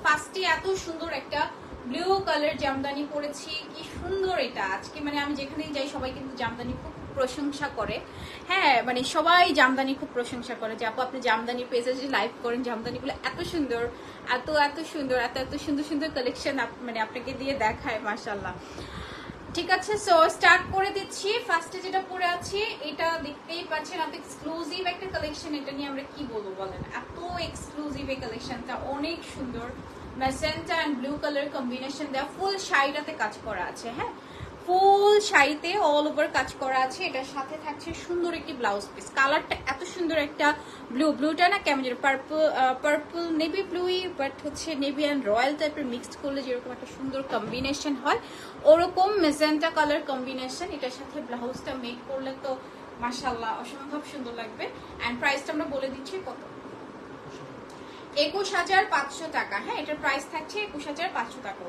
ফার্স্টে এত সুন্দর একটা ব্লু কালার জামদানি পরেছি, কি সুন্দর এটা। আজকে মানে আমি যেখানেই যাই সবাই কিন্তু জামদানি খুব প্রশংসা করে। হ্যাঁ মানে সবাই জামদানি খুব প্রশংসা করে যে আপু আপনি জামদানি পেজে যে লাইভ করেন, জামদানিগুলো এত সুন্দর, এত এত সুন্দর, এত এত সুন্দর সুন্দর কালেকশন মানে আপনাকে দিয়ে দেখায়, মাশাআল্লাহ। ঠিক আছে, সো স্টার্ট করে দিচ্ছি। ফার্স্টে যেটা পরে আছি এটা দেখতেই পাচ্ছেন, এত এক্সক্লুসিভ একটা কালেকশন। এটা নিয়ে আমরা কি বলবো বলেন, এত এক্সক্লুসিভ এই কালেকশনটা, অনেক সুন্দর। Magenta and blue colour combination দেওয়া, ফুল শাড়িটাতে কাজ করা আছে। হ্যাঁ, ফুল শাড়িতে অল ওভার কাজ করা আছে। এটার সাথে থাকছে সুন্দর একটি ব্লাউজ পিস। কালারটা এত সুন্দর একটা ব্লুটা না কেমন যেন পার্পল নেভি ব্লুই, বাট হচ্ছে নেভি অ্যান্ড রয়্যাল টাইপের মিক্সড করলে যেরকম একটা সুন্দর কম্বিনেশন হয়, ওরকম মেজেন্টা কালার কম্বিনেশন। এটার সাথে ব্লাউজটা মেক করলে তো মাশাআল্লাহ অসম্ভব সুন্দর লাগবে। অ্যান্ড প্রাইসটা আমরা বলে দিচ্ছি কত, 21,500 টাকা। হ্যাঁ, এটার প্রাইস থাকছে 21,500 টাকা।